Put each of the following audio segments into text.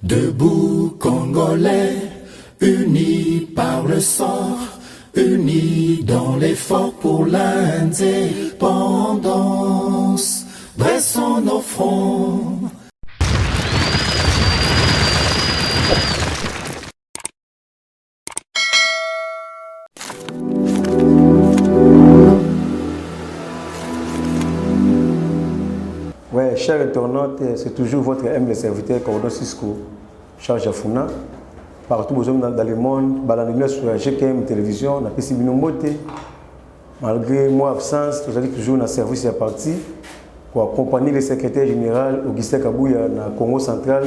Debout Congolais, unis par le sang, unis dans l'effort pour l'indépendance. Dressons nos fronts. Ouais, chers internautes, c'est toujours votre humble serviteur, Cordon Cisco, Charles Jafuna. Partout dans le monde, balandemia sur la GKM télévision, on a pu malgré mon absence, vous allez toujours dans le service à parti pour accompagner le secrétaire général Augustin Kabouya dans le Congo central.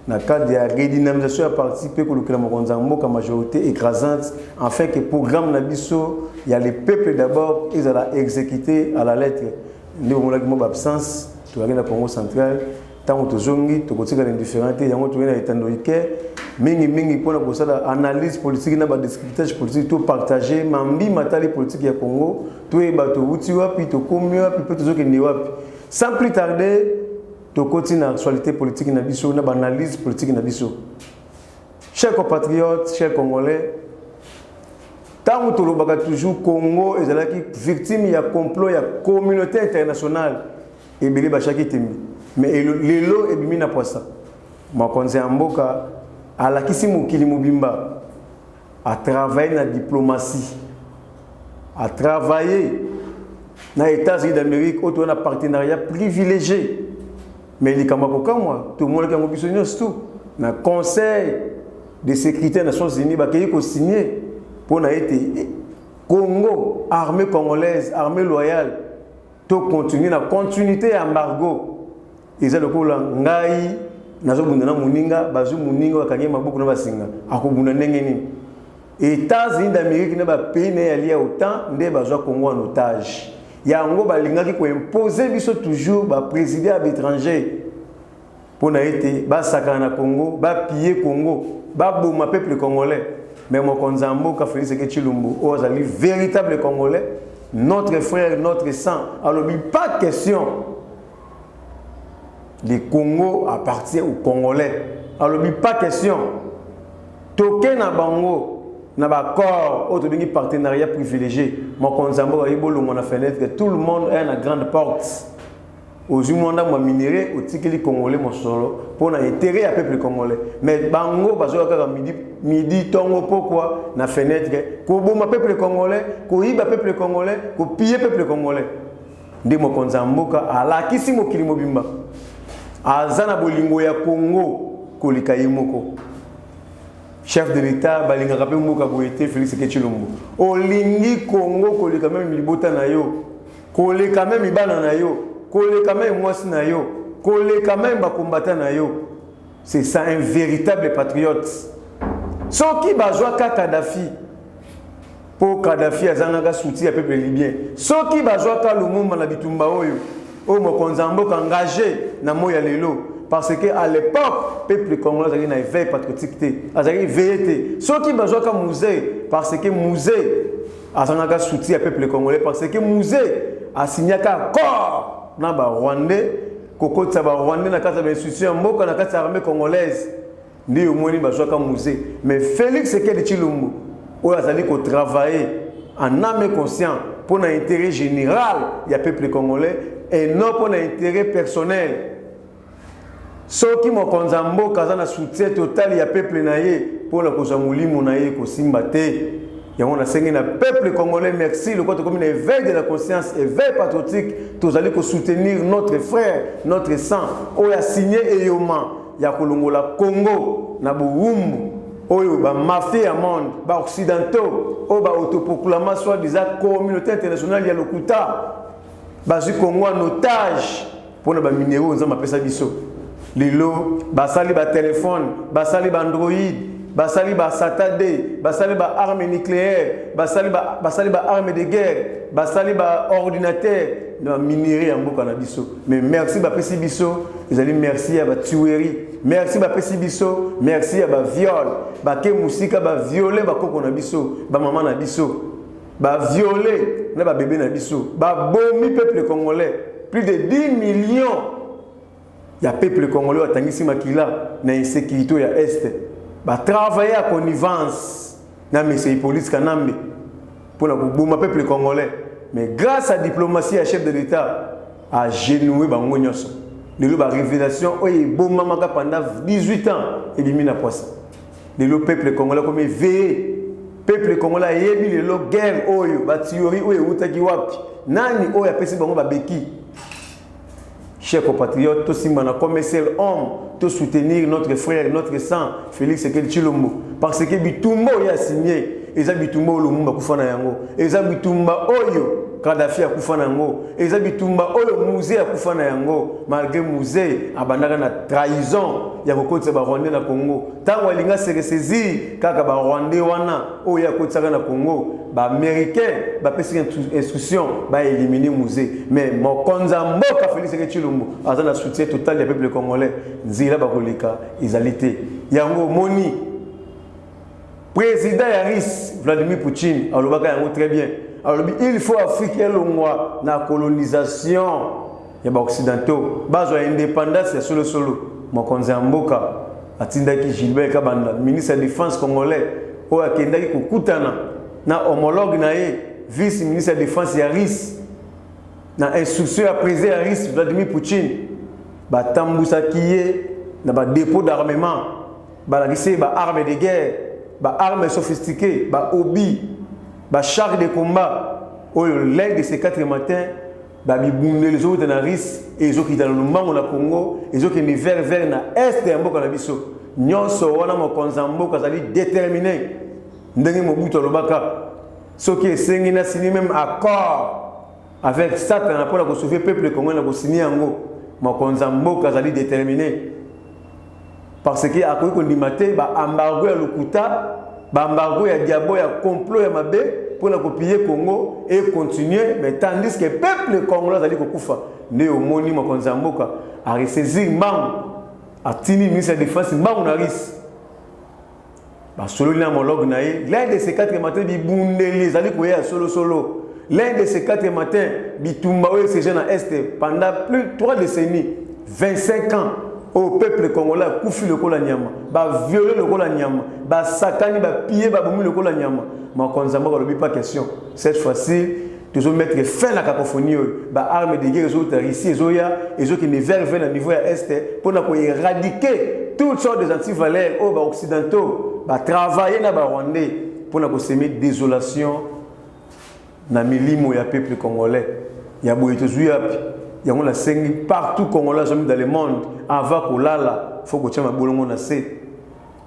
Dans le cadre de la redynamisation à parti, peut que la majorité écrasante, afin que le programme Nabiso, il y a les peuples d'abord, ils ont exécuté à la lettre. Nous avons une absence. Tu vas dans le Congo central, tant que tu as différentes choses, tu as analyse politique, tu descriptage politique, tu partager, mambi matali politique du Congo, tu es sans plus tarder, tu continues l'actualité politique, l'analyse politique. Chers compatriotes, chers Congolais, tant que tu es toujours Congo, et victime de complot, de la communauté internationale. Et bien, mais le lot est bien pour ça. Moi, quand j'ai un boka, à la Kisimu Kilimubimba, à travailler dans la diplomatie, à travailler dans les États-Unis d'Amérique, où on a un partenariat privilégié. Mais il y a moi, tout le monde qui a besoin tout. Dans le Conseil de sécurité des Nations Unies, il a signé pour être Congo, armée congolaise, armée loyale. To continuer la continuité embargo ils le kola ngai nazo bundana muninga bazu muninga wakanye mabuku na basinga akobunda ndenge nini États-Unis d'Amérique na ba pays na allié autant nde bazwa Congo en otage yango balingaki ko imposer biso toujours ba président à l'étranger pour na été ba sakana na Congo ba piller Congo ba boma peuple congolais mais mon konzambo ka Félix Chilombo ozali véritable congolais. Notre frère, notre sang. Alors, il n'y a pas de question. Le Congo appartient aux Congolais. Alors, il n'y a pas de question. Toké na bango, na ba corps, autre partenariat privilégié. Mon konzambo a ibolo mon fenêtre que tout le monde est à la grande porte. Aux humains moi minéré au tikeli congolais mon solo pour na intérêt à peuple congolais. Mais bango bazo ka midi tongo pourquoi na fenêtre ko boma peuple congolais, ko iba peuple congolais, ko piller peuple congolais. Ndi mo konzamboka ala kisimo kilimo bimba. Azana bolingo ya Congo ko likayimoko. Chef de l'État balinga kapé moka boité Félix Chilombo. Olingi Congo ko lika même libota na yo. Ko lika même ibana na yo. C'est ça un véritable patriote. Ce qui bazwa Kadhafi pour Kadhafi azanga soutien peuple libyen. Ce qui bazwa ka Lumumba na bitumba oyo o mo konzambo engagé na moya lelo parce que à l'époque peuple congolais avait une veille patriotique azali veillé. Ce qui bazwa ka musée parce que musée azanga soutien peuple congolais parce que musée a signé un accord na ba Rwandais kokotsa ba Rwandais na kata ba institution mboka na kata armée congolaise ndi omoni bazwa ka musée mais Félix Sekedi Chilombo oyo azali ko travailler en âme et conscience pour l'intérêt général du peuple congolais et non pour l'intérêt personnel. Ceux qui m'ont konzambo kaza na soutien total ya peuple naie pour la koza mulimo naie ko simbate. On a saigné le peuple congolais, merci. Le côté comme une éveil de la conscience, éveil patriotique, tous allez soutenir notre frère, notre sang. On a signé Eyoma, il y a Kolongola Congo, Naboumbu, Oyo, ba mafia monde, ba occidentaux, ba autoproclamation soit disant communauté internationale, il y a le Kuta, ba du Congo en otage pour nos minéraux, nous avons appelé ça biso. Lilo, ba sali ba téléphone, ba sali ba Android. Basali ba satade, basali ba arme nucléaire, basali ba arme de guerre, basali ba ordinateur, na minerai en boka na biso. Mais merci ba pesi biso, ezali merci à ba tuerie, merci ba pesi biso, merci à ba viol, ba ke musika ba violer ba koko na biso, ba maman na biso, ba violer na ba bébé na biso, ba bomi peuple congolais, plus de 10 millions Il y a peuple congolais qui a tangisi makila na insécurité ya est. Ba travailler à connivence na monsieur police kanambe pour la bouma peuple congolais. Mais grâce à la diplomatie à chef de l'État a genoué bango nyoso. Le révélation oye bouma maka pendant 18 ans et bimi na poisson. Le peuple congolais comme veillé peuple congolais yebi le guerre oyo ba théorie oyo utaki wapi nani oyo apesi bango ba beki. Chers compatriotes, tous comme seul homme, tous soutenir notre frère, notre sang, Félix Tshisekedi Tshilombo. Parce que Bitumba a signé, et ça Bitumba Lumumba Kufana Yango, et ça Bitumba Oyo, Kadhafi a Kufana Yango, et ça Bitumba Oyo Musée a Kufana Yango, malgré Musée, abandonné la trahison, il y a beaucoup de Rwandais na Congo. Tant que l'Inga s'est ressaisi, car les Rwandais wana, oh il y a beaucoup de Congo. Ba américain ba pesi instruction ba éliminer musée mais mon konzambo ka Félix Tshilombo azana soutien total du peuple congolais nzila ba koleka izalité yango moni président Yaris Vladimir Poutine alobaka yango très bien alors il faut Afrique longwa na colonisation ya ba occidentaux bazo indépendance ya solo mon konzambo ka atindaki Gilbert Kabanda ministre de la défense congolais o akendaki kokutana na homologue na vice ministre de la défense Yaris na instruction à président Yaris Vladimir Poutine ba tambusa kiye na ba dépôt d'armement ba la ba armes de guerre ba armes sophistiquées ba obi ba chars de combat au l'aide de ces 4 matins ba bibunde les autres na Yaris et les autres qui dans le Mbango na Congo et les autres qui ni vers na est de mboka na biso nyonso wana mo konzambo kazali déterminé ndenge Mobutu alobaka soki esengi na signé même accord avec Satan pour la sauver peuple congolais na signé yango makonza mboka azali déterminé parce que akoki kondimate ba embargo ya lokuta ba embargo ya diabo ya complot ya mabe pour la copier Congo et continuer mais tandis que peuple congolais azali kokufa nde omoni makonza mboka a ressaisir Mbangu atini ministre de la défense Mbangu na Ris. Solo homologue l'un de ces 4 matins bibundeli zali koya solo l'un de ces 4 matins bitumba oyo ces jeunes à est pendant plus de 3 décennies 25 ans au peuple congolais kufi lokola nyama ba violer lokola nyama ba sakani ba piller ba bomu lokola nyama makonza moko lobi pas question cette fois-ci toujours mettre fin à la cacophonie ba armes de guerre autres ici et qui ne veulent à niveau à est pour éradiquer toutes sortes des antivaleurs aux occidentaux ba travailler na ba Rwandais pour na semer désolation na milimo ya peuple congolais ya boyeto zuyapi ya ngona sengi partout congolais dans le monde avant kolala faut que tu ma bolongo na se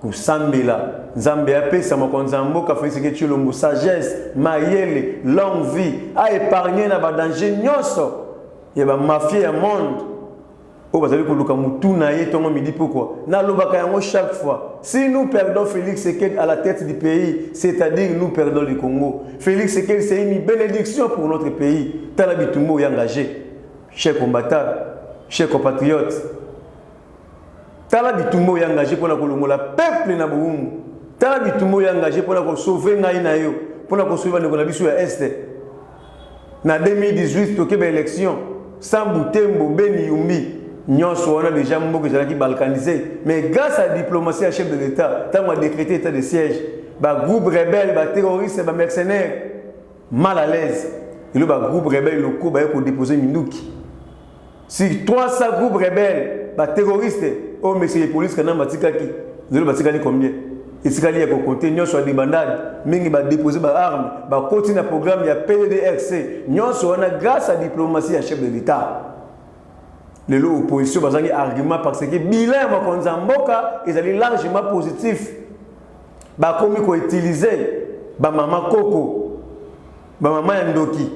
ko sambela nzambe ya pesa makonza mboka Félix Tshilombo sagesse mayele longue vie a épargner na ba danger nyonso ya ba mafia ya monde. Pourquoi? Chaque fois, si nous perdons Félix Tshisekedi à la tête du pays, c'est-à-dire nous perdons le Congo. Félix Tshisekedi, c'est une bénédiction pour notre pays. Tala Bitumbo est engagé. Chers combattants, chers compatriotes, Tala Bitumbo est engagé pour la peuple na Boumou. Tala Bitumbo est engagé pour sauver Naïnayo, pour sauver le Bisu à Est. En 2018, il y a une élection. Sans Boutembo, Beni Yumbi. Nous avons déjà balkanisé. Mais grâce à la diplomatie à chef de l'État, tant qu'on a décrété l'état de siège, les groupes rebelles, les terroristes, les mercenaires, mal à l'aise. Et le groupe rebelle locaux ont déposé Minouki. Si 300 groupes rebelles, les terroristes, oh monsieur les polices, vous avez combien? Et si vous avez compté, nous avons des bandades, nous avons déposé des armes, nous avons continué le programme, il y a PDDRC. Nous avons grâce à la diplomatie à chef de l'État. L'opposition a un argument parce que le bilan est largement positif. Comme il faut utiliser maman Koko, maman Ndoki,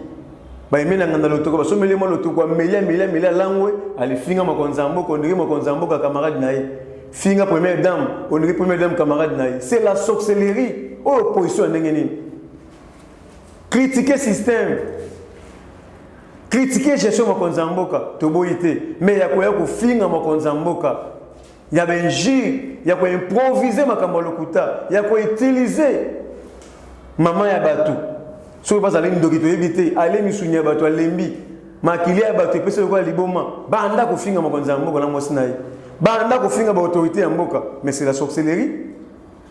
c'est la sorcellerie. Opposition. Critiquer le système. Critiquer gestion makonza mboka toboyité mais ya koya ko finga makonza mboka ya benji ya ko improviser makambo lokuta ya ko utiliser mama ya batu so pas aller ndoki to éviter aller misunya batu alembi makilia bato pesa kwa liboma banda kofinga mokonza mboka na mosina ye banda kofinga ba autorité ya mboka mais c'est la sorcellerie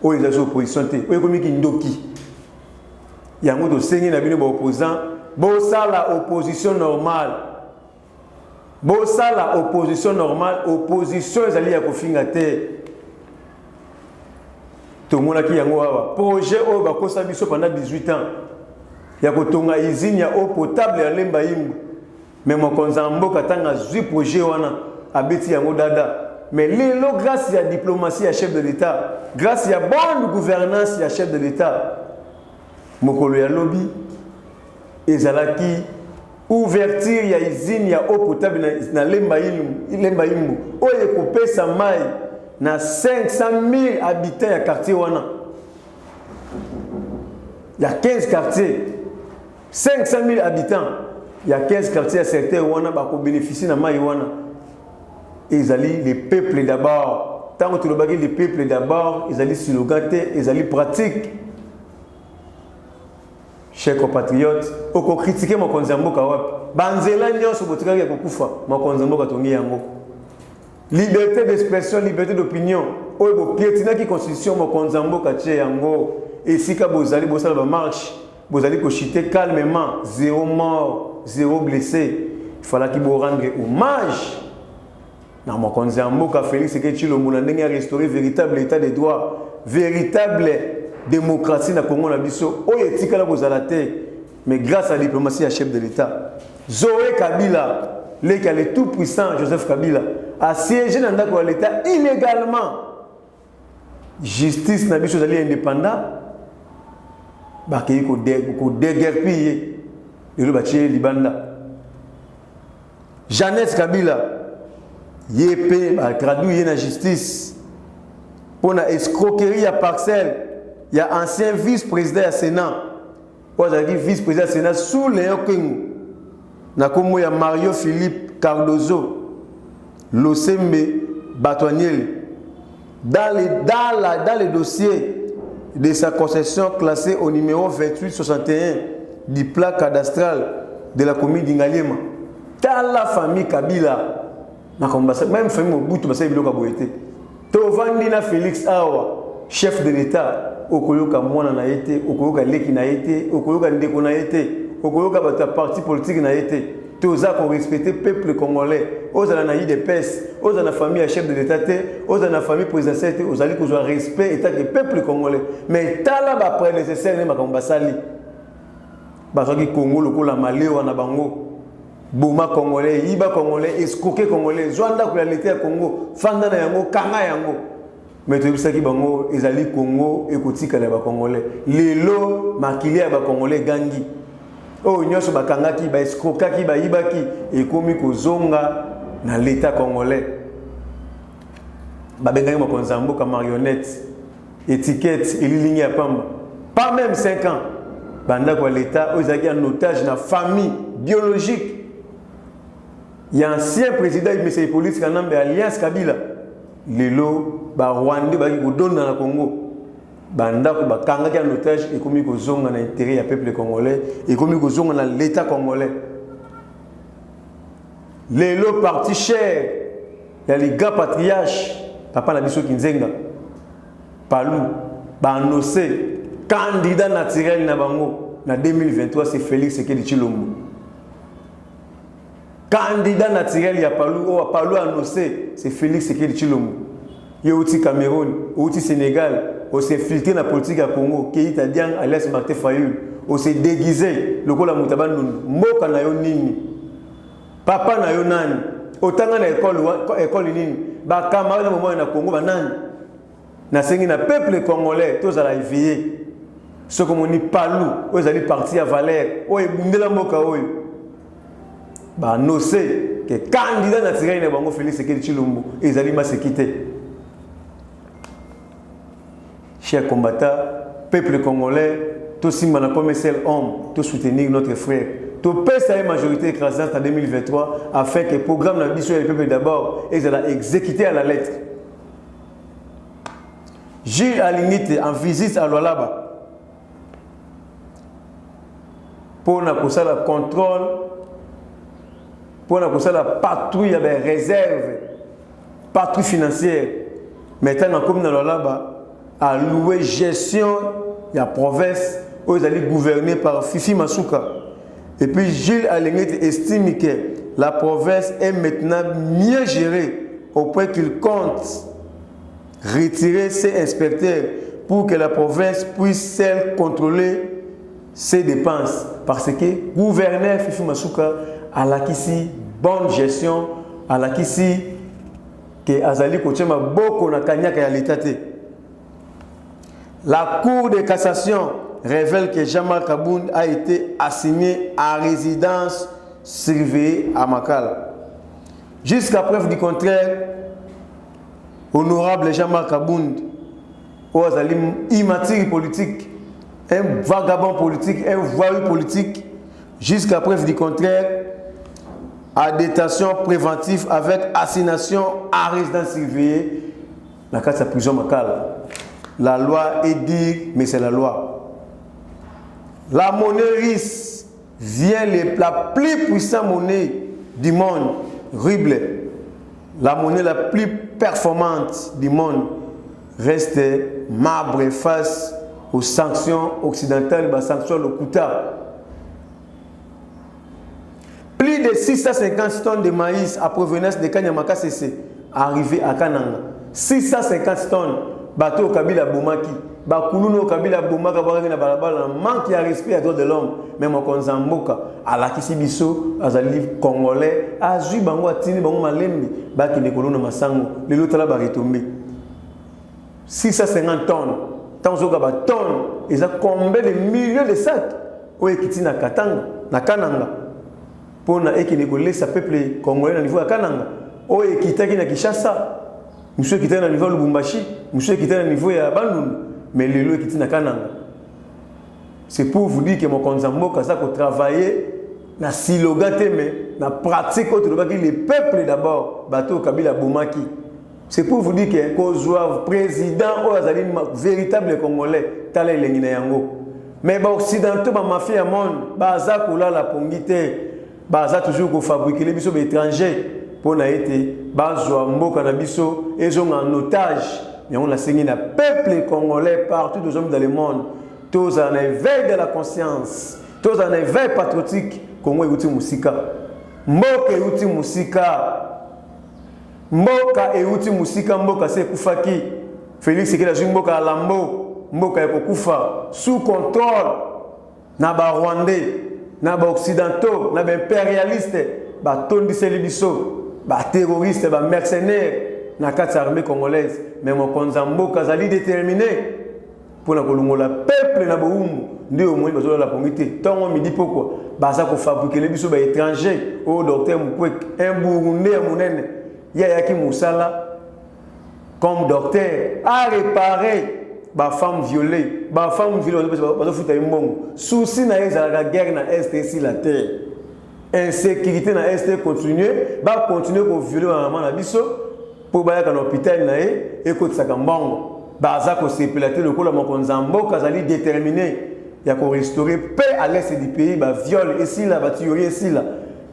o les opposition te o komiki ndoki yango to sengi na bino ba opposant bo sala opposition normale bo sala opposition normale opposition ezali ya kofinga te to mona ki yango awa projet o ba kosa biso pendant 18 ans ya kotonga usine ya eau potable ya Lemba Yimbu mais mokonza mboka tanga zui projet wana abeti yango dada mais lelo grâce à la diplomatie à chef de l'État grâce à la bonne gouvernance à chef de l'État mokolo ya lobby ezalaki ouverture ya usine ya eau potable na Lemba Yimbu oye kopesa mai na 500 000 habitants ya quartier wana il y a 15 quartiers 500 000 habitants il y a 15 quartiers à certains wana ba ko bénéficier na mai wana ils allaient les peuples d'abord tant que les peuples d'abord ils allaient slogan ils allaient pratique chers compatriotes oko critiquer mokonza mboka wapi banzela nyonso botika ya kokufa mokonza mboka tongi yango liberté d'expression liberté d'opinion oyo bo piétina ki constitution mokonza mboka tie yango esika bozali bosala ba marche bozali ko chiter calmement 0 mort 0 blessé il fallait qu'il vous rendre hommage na mokonzi ya mboka Félix Tshisekedi Tshilombo na ndenge ya restaurer véritable état de droit véritable démocratie na Congo na biso oyo etikala kozala te mais grâce à la diplomatie à chef de l'État Zoé Kabila le tout puissant Joseph Kabila a siégé dans ndako ya l'État illégalement justice na biso zali indépendant bakei ko déguerpiller lelo batie libanda Jeannette Kabila yépé ba traduit na justice pour la escroquerie à parcelle il y a ancien vice-président du Sénat aujourd'hui vice-président du Sénat sous Léon Kengu na komo ya Mario Philippe Cardozo Losembe Batouaniel dans les dossiers de sa concession classée au numéro 2861 du plan cadastral de la commune d'Ingaliema dans la famille Kabila même famille Mobutu basa biloko boyete to vandi na Félix Awa chef de l'État okoyoka mwana na yete okoyoka leki na yete okoyoka ndeko na yete okoyoka bata parti politique na yete toza ko respecter peuple congolais ozala na IDPS ozala na famille chef de l'État te ozala na famille présidentielle te ozali ko joa respect état que peuple congolais mais tala ba prédécesseur ne makambo sali bazoki Congo lokola malewa na bango Bouma congolais, Iba congolais, escroqué congolais, Zwanda pour l'été à Congo, Fanda na yango, Kanga yango. Mais tu sais qui bango, ezali Congo, ekoti kaleba congolais. Lelo makilia ba congolais gangi. Oh nyoso ba kanga ki ba escroka ki ba iba ki ekomi kozonga na l'état congolais. Ba benga mokonza mboka marionnette, étiquette elilingi ya pamba. Pas même 5 ans. Banda kwa l'état, ozaki en otage na famille biologique. Il y a un ancien président de Hippolyte Kanambe Alliance Kabila. Lelo, ba Rwanda ba ki donne dans le Congo. Banda ko ba kanga ki en otage et komi ko zonga na intérêt ya peuple congolais et komi ko zonga na l'état congolais. Lelo parti cher. Il y a les gars patriarches, papa na biso Kinzenga. Palou, ba annoncé candidat naturel na bango na 2023 c'est Félix Tshisekedi Tshilombo. Candidat naturel ya Palou, oh Palou annoncé, c'est Félix Tshisekedi Tshilombo. Il outi Cameroun, outi Sénégal, on s'est filtré dans la politique à Congo, Keita Diang, alias Martin Fayulu, on s'est déguisé, le kola mutaban moka na yo nini, papa na yo nani, otanga na école nini, ba camarade na moment na Congo ba nani, na sengi na peuple congolais, tous à la éveiller. Ce comme on dit Palou, aux allez partir à Valère, oh ebundela moka oyo. Bah nossé que candidat naturel na bango Félix Tshisekedi Tshilombo ezali masekité. Chers combattants, peuple congolais, tous simana comme seul homme, tous soutenir notre frère. Tout pèse à une majorité écrasante en 2023 afin que le programme d'ambition du peuple d'abord est exécuté à la lettre. Gilles Alinite en visite à Lualaba pour le contrôle pour la patrouille, réserve, patrouille financière. Maintenant, comme dans là-bas, à louer gestion de la province, où ils allaient gouverner par Fifi Masuka. Et puis Gilles Alenguet estime que la province est maintenant mieux gérée au point qu'il compte retirer ses inspecteurs pour que la province puisse seule contrôler ses dépenses. Parce que le gouverneur Fifi Masuka a l'acquis bonne gestion, a l'acquis que Azali Kochema beaucoup na kanyaka ya l'État. La Cour de cassation révèle que Jean-Marc Abound a été assigné à résidence surveillée à Makala. Jusqu'à preuve du contraire, honorable Jean-Marc Abound, un immature politique, un vagabond politique, un voyou politique, jusqu'à preuve du contraire, à détention préventive avec assignation à résidence surveillée dans la case de prison Makala. La loi est dure, mais c'est la loi. La monnaie RIS vient la plus puissante monnaie du monde, ruble. La monnaie la plus performante du monde reste marbre face aux sanctions occidentales, aux sanctions Lokuta. Plus de 650 tonnes de maïs à provenance de Kanyamaka CC arrivé à Kananga. 650 tonnes. Bateau Kabila Boumaki, Bakuluno Kabila Boumaka, Balabala, manque de respect à droit de l'homme, même au Konzamboka, à la Kisibiso, à Zali Congolais, à Zui Bango, à Tini Bango Malembe, Baki Nekolono Masango, les autres là-bas retombés. 650 tonnes, tant que tonnes, ils ont combien de millions de sacs, où est-ce na Katanga, na Kananga, pour na Ekinekole, ça peuple congolais au niveau à Kananga, où est-ce na Kishasa. Monsieur qui était au niveau de Lubumbashi, monsieur qui était au niveau de Bandundu, mais le lieu qui était à Kananga. C'est pour vous dire que mon Konzambo, quand ça travailler, na silogate mais na pratique autre les peuples d'abord, bateau Kabila Boumaki. C'est pour vous dire que Kozwa président ou azali véritable congolais, talé lengina yango. Mais ba occidentaux ba mafia monde, baza kola la pongite, baza toujours ko fabriquer les biso étrangers. Pour na été bazwa mboka na biso et ont en otage mais on a saigné na peuple congolais partout dans le monde tous en éveil de la conscience tous en éveil patriotique Congo euti musika mboka euti musika mboka se kufaki Félix Sekela mboka alambo mboka ekokufa sous contrôle na ba rwandais na ba occidentaux na ba impérialistes ba tondise libiso ba terroristes, ba mercenaires, na quatre armées congolaises, mais mon Konzambo Kazali déterminé pour la Kolongola peuple na boumbu, ndi au moins besoin la pomité. Tant on me dit pourquoi, bah ça qu'on fabrique les biso ba étrangers, au docteur Mukwek, un Burundais à Mounene, Yaki Moussala, comme docteur, à réparer ba femme violée, parce que fouta imbongo. Souci na la guerre na est ici la terre. Insécurité na est continuer, va continuer pour violer maman na biso pour bailler à l'hôpital na et ko tsaka mbongo. Baza ko sepelater le kola Konzambo Kazali déterminé ya ko restaurer paix à l'est du pays, ba viol ici là, ba tuerie ici là.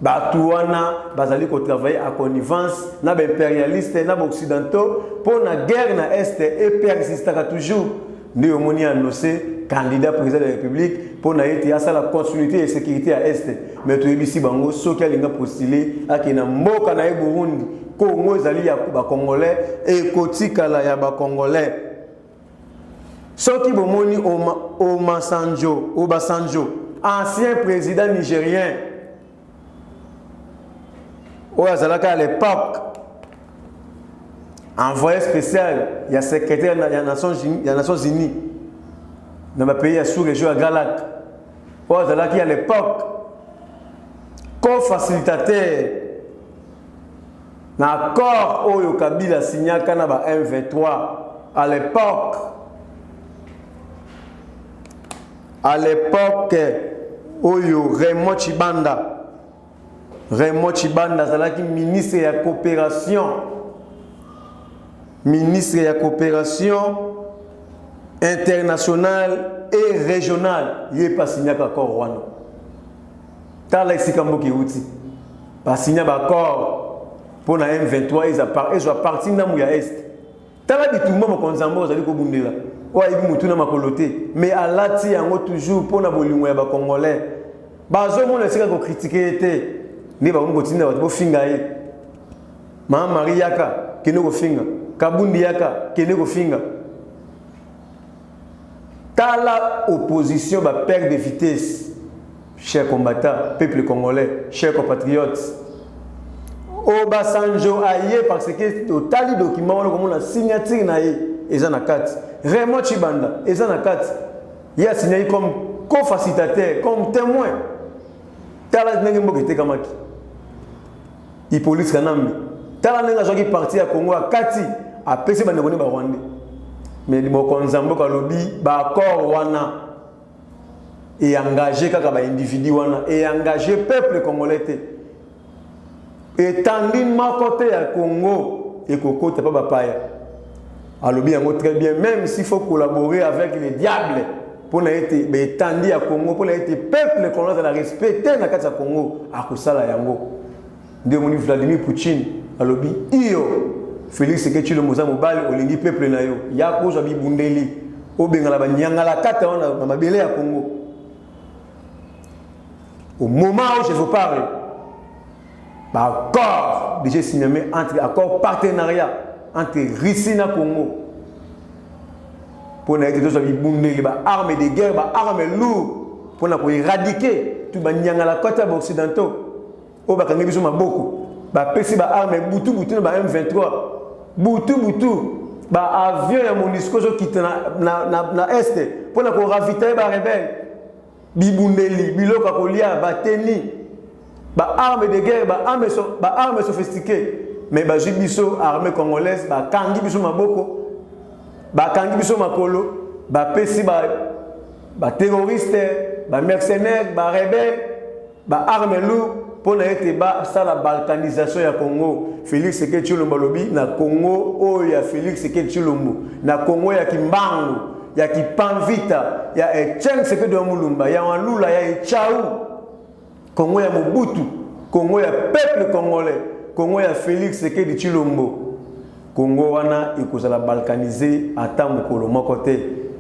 Ba tuana bazali ko travailler à connivence na ba impérialiste na ba occidentaux pour na guerre na est et persistera toujours. Ndi omoni annoncé candidat président de la République pour naïti à la continuité et sécurité à est mais tu ici bango soki alinga postulé akina mboka na Burundi Congo zali ya ba congolais et kotikala ya ba congolais soki bomoni Obasanjo ancien président nigérien Oazalaka à l'époque envoyé spécial, il y a secrétaire des Nations Unies dans le pays sous-région à Galak. À l'époque, comme facilitateur, dans l'accord où Kabila signé Kanaba M23, à l'époque, où Raymond Chibanda, c'est ministre de la coopération internationale et régionale. Il n'est pas signé d'accord Rwanda. Tala Xikambo qui outi. ba signer ba accord pour na M23 ils ont parti na mu ya est tala bitumba mo konzambo zali ko bundela wa ibi mutu na makolote mais alati yango toujours pour na bolingo ya ba congolais bazo mo na sika ko critiquer été ni ba ngo tinda ba finga ye mama mariaka kene ko finga kabundi yaka kene ko finga tala opposition ba perte de vitesse chers combattants peuple congolais chers compatriotes Oba Sanjo aye parce que au tali document on comme la signature na ye ezana kat Raymond Chibanda ezana kat il a signé comme co-facilitateur comme témoin tala ndenge mbokete kamaki Hippolyte Kanambe tala ndenge azoki parti ya Congo a kati a pese ba ndeko ne ba Rwanda mais li bokonzambo ka lobi ba accord wana et engagé kaka ba individu wana et engagé peuple congolais te et tandis ma côté à Congo et Coco t'es pas papaya alors bien très bien même s'il faut collaborer avec les diables pour n'être mais tandis à Congo pour n'être peuple qu'on a respecter na kati ya Congo à kusala yango de moni Vladimir Poutine alors bien iyo Félix Seketchilo moza mobali olingi peuple na yo ya kozo bi bundeli obengala ba nyangala kata wana na mabele ya Congo au moment où je vous parle accord déjà signé entre accord partenariat entre Russie et Congo pour n'être tous les armes de guerre, armes lourdes pour éradiquer tout le nyanga la côte occidentale. Au bakangi biso maboko ba pesi ba armes butu ba M23 butu ba avion ya MONUSCO zo quitte na est pour na ko ravitailler ba rebelle bibundeli biloka kolia ba teni ba armes de guerre ba armes sophistiquées mais ba jibiso armée congolaise ba kangi biso maboko ba kangi biso makolo ba pesi ba terroristes ba mercenaires ba rebelles ba armes lourdes pour na été ba ça la balkanisation ya Congo Félix Seketchi Tshilombo lobi na Congo o ya Félix Seketchi Tshilombo na Congo ya Kimbangu ya Kipanvita ya Etienne Sekedi Mulumba ya Wanlula ya Echau Congo ya Mobutu, Congo ya peuple congolais, Congo ya Félix Sekedi Tshilombo. Congo wana ikozala balkanisé ata mokolo moko te.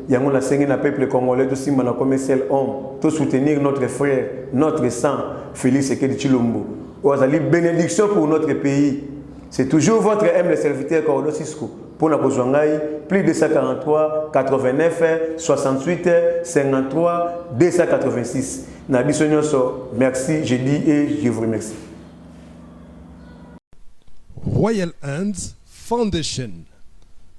Yango na sengi na peuple congolais to simba na comme seul homme, to soutenir notre frère, notre sang, Félix Sekedi Tshilombo. Ozali bénédiction pour notre pays. C'est toujours votre humble serviteur Cordo Cisco. Pour la Kozwangai, plus de 143 89 68 53 286. Merci, je dis et je vous remercie. Royal Hands Foundation.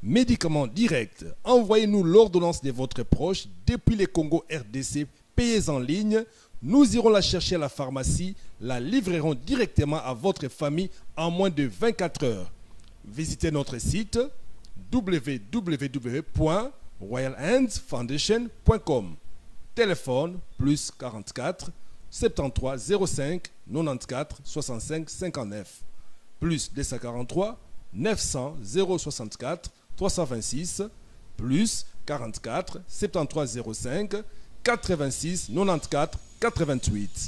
Médicaments directs. Envoyez-nous l'ordonnance de votre proche depuis le Congo RDC. Payez en ligne. Nous irons la chercher à la pharmacie. La livrerons directement à votre famille en moins de 24 heures. Visitez notre site www.royalhandsfoundation.com. Téléphone plus 44 73 05 94 65 59 plus 243 900 064 326 plus 44 73 05 86 94 88.